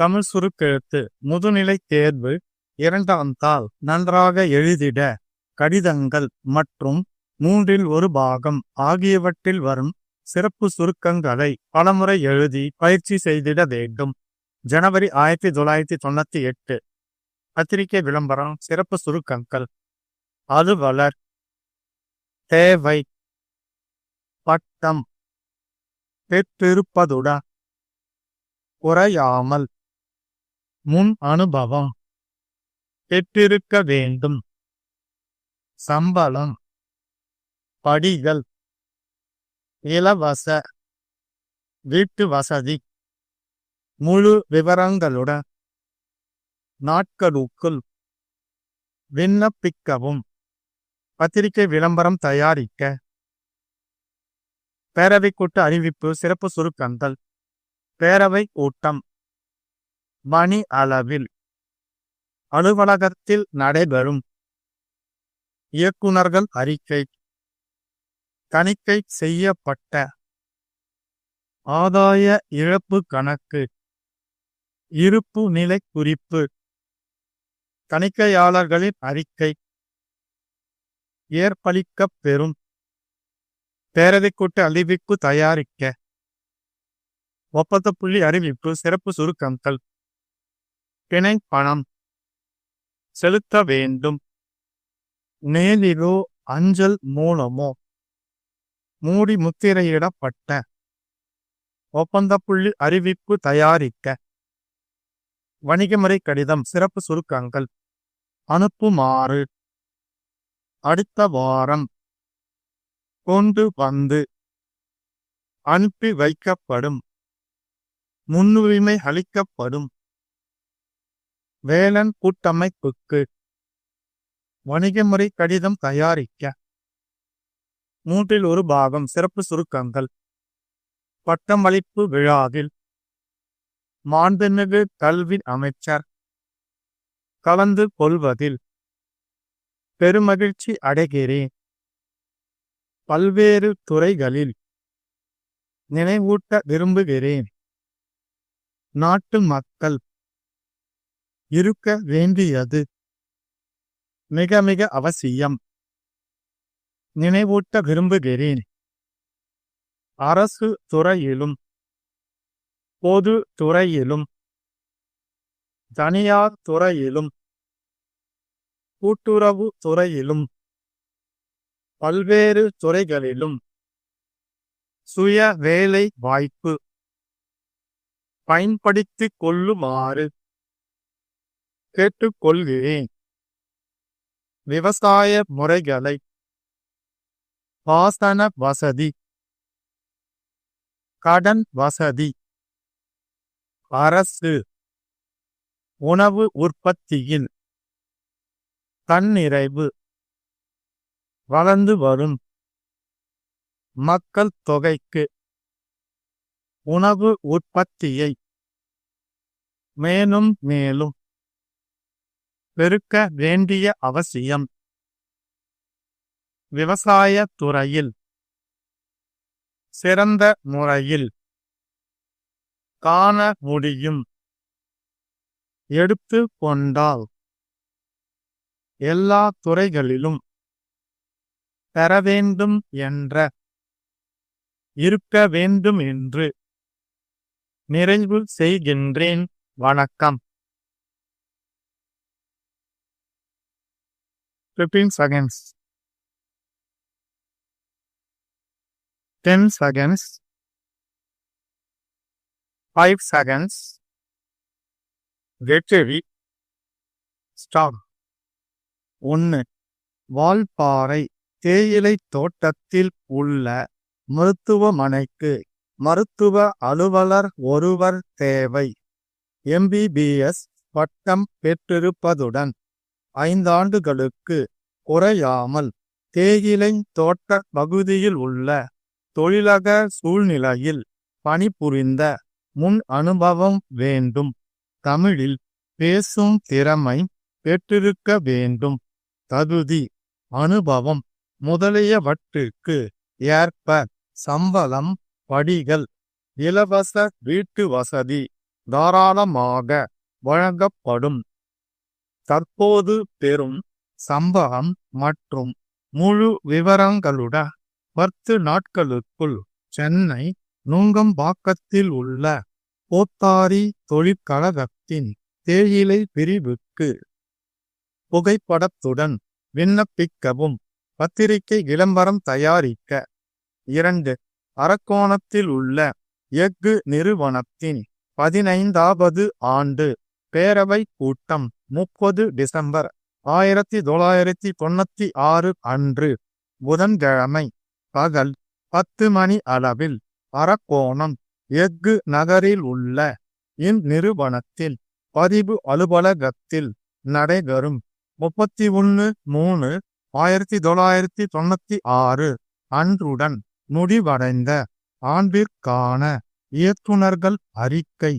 தமிழ் சுருக்கெழுத்து முதுநிலை தேர்வு 2ஆம் தாள் நன்றாக எழுதிட கடிதங்கள் மற்றும் 1/3 பாகம் ஆகியவற்றில் வரும் சிறப்பு சுருக்கங்களை பலமுறை எழுதி பயிற்சி செய்திட வேண்டும். ஜனவரி 1998. பத்திரிகை விளம்பரம். சிறப்பு சுருக்கங்கள்: அலுவலர், தேவை, பட்டம், பெற்றிருப்பதுடன், குறையாமல், முன் அனுபவம், பெற்றிருக்க வேண்டும், சம்பளம், படிகள், இலவச, வீட்டு வசதி, முழு விவரங்களுடன், நாட்களுக்குள், விண்ணப்பிக்கவும். பத்திரிகை விளம்பரம் தயாரிக்க. பேரவை கூட்ட அறிவிப்பு. சிறப்பு சுருக்கங்கள்: பேரவை கூட்டம் மணி அளவில் அலுவலகத்தில் நடைபெறும். இயக்குனர்கள் அறிக்கை. தணிக்கை செய்யப்பட்ட ஆதாய இழப்பு கணக்கு, இருப்பு நிலை குறிப்பு, தணிக்கையாளர்களின் அறிக்கை, ஏற்பளிக்கப் பெறும். பேரவை கூட்ட அறிவிப்பு தயாரிக்க. ஒப்பந்த புள்ளி அறிவிப்பு. சிறப்பு சுருக்கங்கள்: பிணை பணம் செலுத்த வேண்டும். நேரிலோ அஞ்சல் மூலமோ மூடி முத்திரையிடப்பட்ட ஒப்பந்த புள்ளி அறிவிப்பு தயாரிக்க. வணிகமுறை கடிதம். சிறப்பு சுருக்கங்கள்: அனுப்புமாறு, அடுத்த வாரம், கொண்டு வந்து, அனுப்பி வைக்கப்படும், முன்னுரிமை அளிக்கப்படும். வேலன் கூட்டமைப்புக்கு வணிகமுறை கடிதம் தயாரிக்க. 1/3 பாகம். சிறப்பு சுருக்கங்கள்: பட்டமளிப்பு விழாவில் மாண்புமிகு கல்வி அமைச்சர் கலந்து கொள்வதில் பெருமகிழ்ச்சி அடைகிறேன். பல்வேறு துறைகளில் நினைவூட்ட விரும்புகிறேன். நாட்டு மக்கள் இருக்க வேண்டியது மிக மிக அவசியம். நினைவூட்ட விரும்புகிறேன். அரசு துறையிலும் பொது துறையிலும் தனியார் துறையிலும் கூட்டுறவு துறையிலும் பல்வேறு துறைகளிலும் சுய வேலை வாய்ப்பு பயன்படுத்திக் கொள்ளுமாறு கேட்டுக்கொள்கிறேன். விவசாய முறைகளை, பாசன வசதி, கடன் வசதி, அரசு உணவு உற்பத்தியில் தன்னிறைவு, வளர்ந்து வரும் மக்கள் தொகைக்கு உணவு உற்பத்தியை மேலும் மேலும் பெருக்க வேண்டிய அவசியம். விவசாய துறையில் சிறந்த முறையில் காண முடியும். எடுத்து கொண்டால் எல்லா துறைகளிலும் பெற வேண்டும் என்ற இருக்க வேண்டும் என்று நிறைவு செய்கின்றேன். வணக்கம். 15 seconds. 10 seconds. 5 seconds. Get ready. Stop. 1. Valparai தேயிலை தோட்டத்தில் உள்ள மருத்துவமனைக்கு மருத்துவ அலுவலர் ஒருவர் தேவை. MBBS பட்டம் பெற்றிருப்பதுடன் 5 ஆண்டுகளுக்கு குறையாமல் தேயிலை தோட்ட பகுதியில் உள்ள தொழிலக சூழ்நிலையில் பணிபுரிந்த முன் அனுபவம் வேண்டும். தமிழில் பேசும் திறமை பெற்றிருக்க வேண்டும். தகுதி, அனுபவம் முதலியவற்றுக்கு ஏற்ப சம்பளம், படிகள், இலவச வீட்டு வசதி தாராளமாக வழங்கப்படும். தற்போது பெறும் சம்பளம் மற்றும் முழு விவரங்களுடன் 10 நாட்களுக்குள் சென்னை நுங்கம்பாக்கத்தில் உள்ள கோத்தாரி தொழிற்கழகத்தின் தேயிலை பிரிவுக்கு புகைப்படத்துடன் விண்ணப்பிக்கவும். பத்திரிகை விளம்பரம் தயாரிக்க. 2. அரக்கோணத்தில் உள்ள எஃகு நிறுவனத்தின் 15வது ஆண்டு பேரவை கூட்டம் 30 டிசம்பர் 1996 அன்று புதன்கிழமை பகல் 10 மணி அளவில் அரக்கோணம் எஃகு நகரில் உள்ள இந்நிறுவனத்தில் பதிவு அலுவலகத்தில் நடைபெறும் 31/3/1996 அன்றுடன் முடிவடைந்த ஆண்டிற்கான இயக்குனர்கள் அறிக்கை,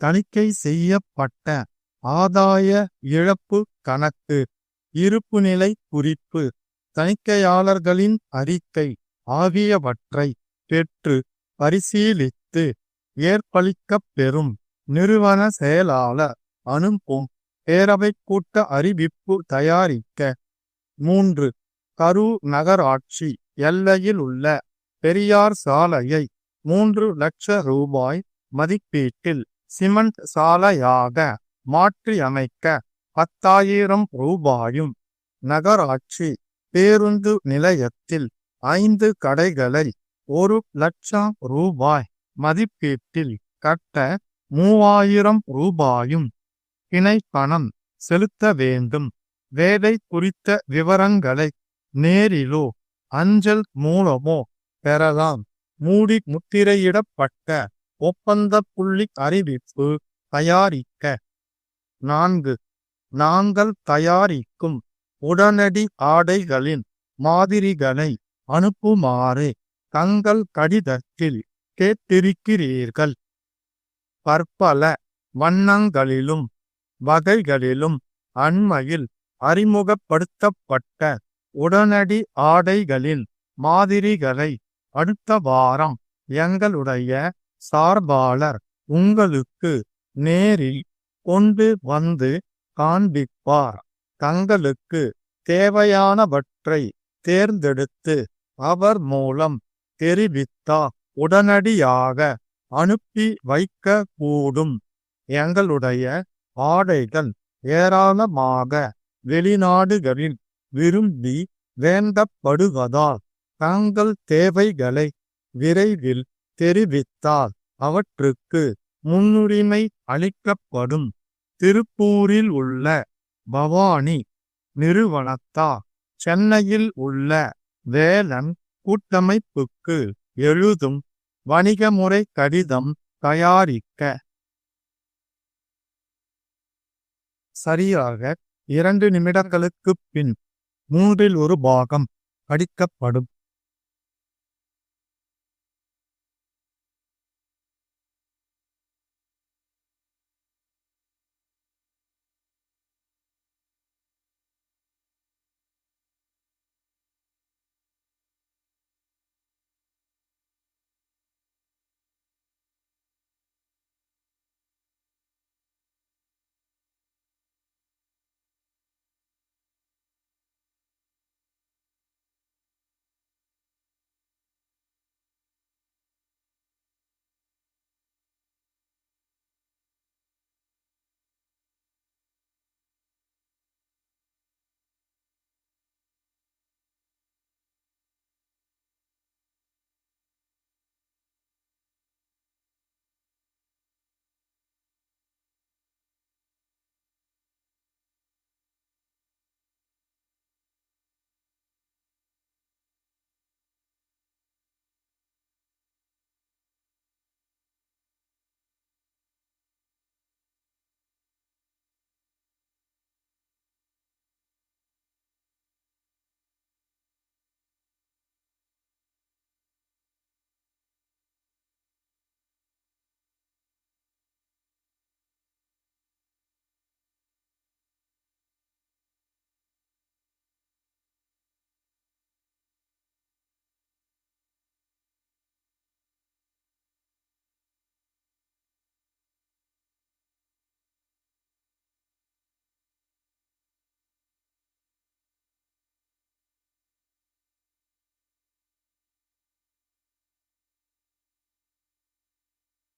தணிக்கை செய்யப்பட்ட ஆதாய இழப்பு கணக்கு, இருப்புநிலை குறிப்பு, தணிக்கையாளர்களின் அறிக்கை ஆகியவற்றை பெற்று பரிசீலித்து ஏற்பளிக்கப் பெறும். நிறுவன செயலாளர் அனுப்பும் பேரவைக் கூட்ட அறிவிப்பு தயாரிக்க. 3. கரூர் நகராட்சி எல்லையில் உள்ள பெரியார் சாலையை 3 லட்ச ரூபாய் மதிப்பீட்டில் சிமெண்ட் சாலையாக மாற்றியமைக்க 10,000 ரூபாயும், நகராட்சி பேருந்து நிலையத்தில் 5 கடைகளை 1 லட்சம் ரூபாய் மதிப்பீட்டில் கட்ட 3,000 ரூபாயும் பிணைப்பணம் செலுத்த வேண்டும். வேலை குறித்த விவரங்களை நேரிலோ அஞ்சல் மூலமோ பெறலாம். மூடி முத்திரையிடப்பட்ட ஒப்பந்த புள்ளி அறிவிப்பு தயாரிக்க. 4. நாங்கள் தயாரிக்கும் உடனடி ஆடைகளின் மாதிரிகளை அனுப்புமாறு தங்கள் கடிதத்தில் கேட்டிருக்கிறீர்கள். பற்பல வண்ணங்களிலும் வகைகளிலும் அண்மையில் அறிமுகப்படுத்தப்பட்ட உடனடி ஆடைகளின் மாதிரிகளை அடுத்த வாரம் எங்களுடைய சார்பாளர் உங்களுக்கு நேரில் கொண்டு வந்து காண்பிப்பார். தங்களுக்கு தேவையானவற்றை தேர்ந்தெடுத்து அவர் மூலம் தெரிவித்தால் உடனடியாக அனுப்பி வைக்க கூடும். எங்களுடைய ஆடைகள் ஏராளமாக வெளிநாடுகளில் விரும்பி வேண்டப்படுவதால் தங்கள் தேவைகளை விரைவில் தெரிவித்தால் அவற்றுக்கு முன்னுரிமை அளிக்கப்படும். திருப்பூரில் உள்ள பவானி நிறுவனத்தார் சென்னையில் உள்ள வேலன் கூட்டமைப்புக்கு எழுதும் வணிகமுறை கடிதம் தயாரிக்க. சரியாக 2 நிமிடங்களுக்குப் பின் 1/3 பாகம் படிக்கப்படும்.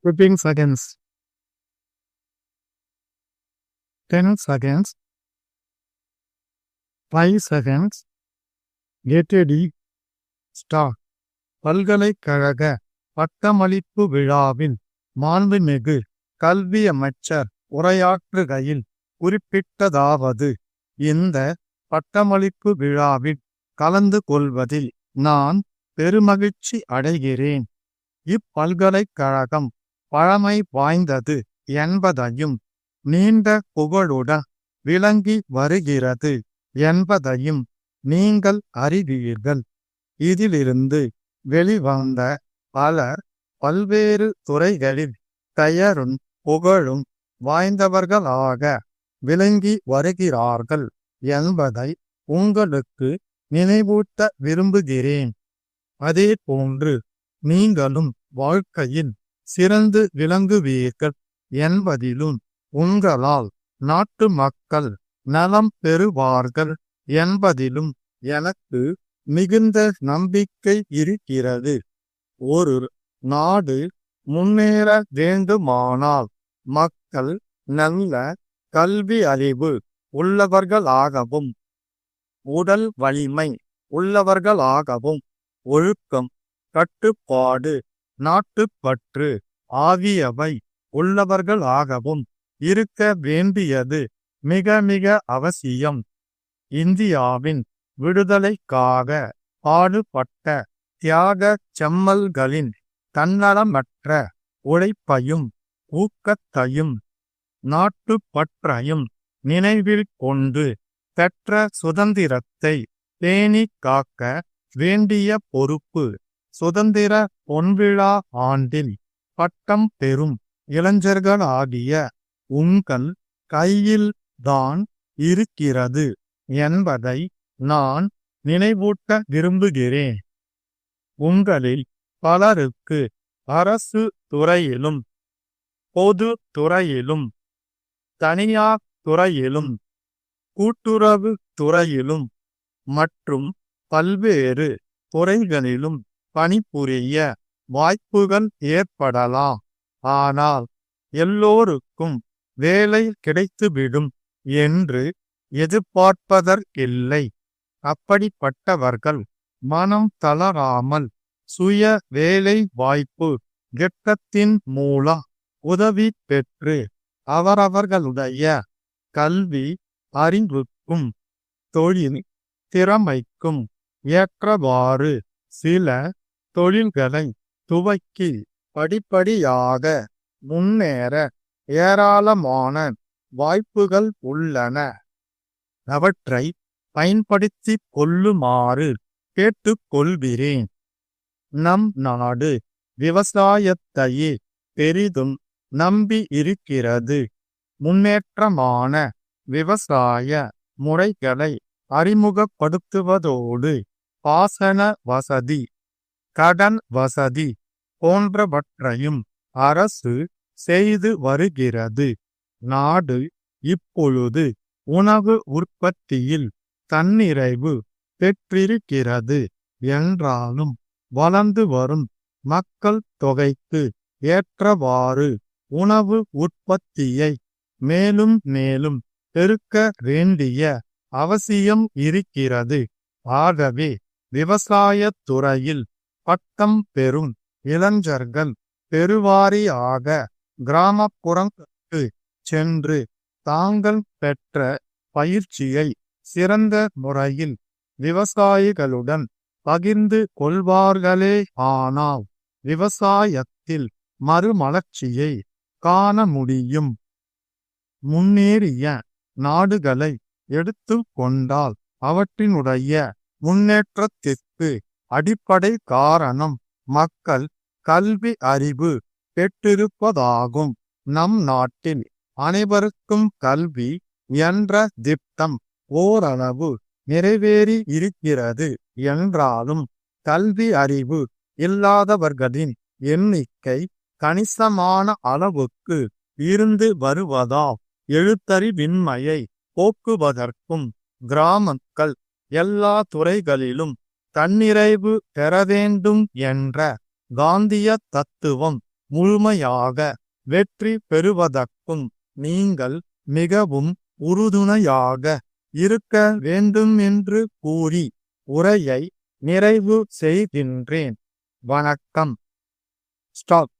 15 seconds, 10 seconds, 5 seconds. Get ready. Start. பல்கலைக்கழக பட்டமளிப்பு விழாவில் மாண்புமிகு கல்வி அமைச்சர் உரையாற்றுகையில் குறிப்பிட்டதாவது: இந்த பட்டமளிப்பு விழாவில் கலந்து கொள்வதில் நான் பெருமகிழ்ச்சி அடைகிறேன். இப்பல்கலைக்கழகம் பழமை வாய்ந்தது என்பதையும் நீண்ட புகழுடன் விளங்கி வருகிறது என்பதையும் நீங்கள் அறிவீர்கள். இதிலிருந்து வெளிவந்த பலர் பல்வேறு துறைகளில் பெயரும் புகழும் வாய்ந்தவர்களாக விளங்கி வருகிறார்கள் என்பதை உங்களுக்கு நினைவூட்ட விரும்புகிறேன். அதேபோன்று நீங்களும் வாழ்க்கையில் சிறந்து விளங்குவீர்கள் என்பதிலும் உங்களால் நாட்டு மக்கள் நலம் பெறுவார்கள் என்பதிலும் எனக்கு மிகுந்த நம்பிக்கை இருக்கிறது. ஒரு நாடு முன்னேற வேண்டுமானால் மக்கள் நல்ல கல்வி அறிவு உள்ளவர்களாகவும் உடல் வலிமை உள்ளவர்களாகவும் ஒழுக்கம், கட்டுப்பாடு, நாட்டுப்பற்று ஆகியவை உள்ளவர்களாகவும் இருக்க வேண்டியது மிக மிக அவசியம். இந்தியாவின் விடுதலைக்காக பாடுபட்ட தியாக செம்மல்களின் தன்னலமற்ற உழைப்பையும் ஊக்கத்தையும் நாட்டுப்பற்றையும் நினைவில் கொண்டு பெற்ற சுதந்திரத்தை பேணி காக்க வேண்டிய பொறுப்பு சுதந்திர பொன்விழா ஆண்டில் பட்டம் பெறும் இளைஞர்களாகிய உங்கள் கையில் தான் இருக்கிறது என்பதை நான் நினைவூட்ட விரும்புகிறேன். உங்களில் பலருக்கு அரசு துறையிலும் பொது துறையிலும் தனியார் துறையிலும் கூட்டுறவு துறையிலும் மற்றும் பல்வேறு துறைகளிலும் பணிபுரிய வாய்ப்புகள் ஏற்படலாம். ஆனால் எல்லோருக்கும் வேலை கிடைத்துவிடும் என்று எதிர்பார்ப்பதற்கில்லை. அப்படிப்பட்டவர்கள் மனம் தளராமல் சுய வேலை வாய்ப்பு திட்டத்தின் மூலம் உதவி பெற்று அவரவர்களுடைய கல்வி அறிவுக்கும் தொழில் திறமைக்கும் ஏற்றவாறு சில தொழில்களை துவக்கி படிப்படியாக முன்னேற ஏராளமான வாய்ப்புகள் உள்ளன. அவற்றை பயன்படுத்திக் கொள்ளுமாறு கேட்டுக்கொள்கிறேன். நம் நாடு விவசாயத்தையே பெரிதும் நம்பி இருக்கிறது. முன்னேற்றமான விவசாய முறைகளை அறிமுகப்படுத்துவதோடு பாசன வசதி, கடன் வசதி போன்றவற்றையும் அரசு செய்து வருகிறது. நாடு இப்பொழுது உணவு உற்பத்தியில் தன்னிறைவு பெற்றிருக்கிறது என்றாலும் வளர்ந்து வரும் மக்கள் தொகைக்கு ஏற்றவாறு உணவு உற்பத்தியை மேலும் மேலும் பெருக்க வேண்டிய அவசியம் இருக்கிறது. ஆகவே விவசாயத் துறையில் பட்டம் பெறும் இளைஞர்கள் பெருவாரியாக கிராமப்புறங்களுக்கு சென்று தாங்கள் பெற்ற பயிற்சியை சிறந்த முறையில் விவசாயிகளுடன் பகிர்ந்து கொள்வார்களே ஆனால் விவசாயத்தில் மறுமலர்ச்சியை காண முடியும். முன்னேறிய நாடுகளை எடுத்து கொண்டால் அவற்றினுடைய முன்னேற்றத்திற்கு அடிப்படை காரணம் மக்கள் கல்வி அறிவு பெற்றிருப்பதாகும். நம் நாட்டில் அனைவருக்கும் கல்வி என்ற திட்டம் ஓரளவு நிறைவேறி இருக்கிறது என்றாலும் கல்வி அறிவு இல்லாதவர்களின் எண்ணிக்கை கணிசமான அளவுக்கு இருந்து வருவதால் எழுத்தறிவின்மையை போக்குவதற்கும் கிராமங்கள் எல்லா துறைகளிலும் தன்னிறைவு பெற வேண்டும் என்ற காந்திய தத்துவம் முழுமையாக வெற்றி பெறுவதற்கும் நீங்கள் மிகவும் உறுதுணையாக இருக்க வேண்டும் என்று கூறி உரையை நிறைவு செய்கின்றேன். வணக்கம். ஸ்டாப்.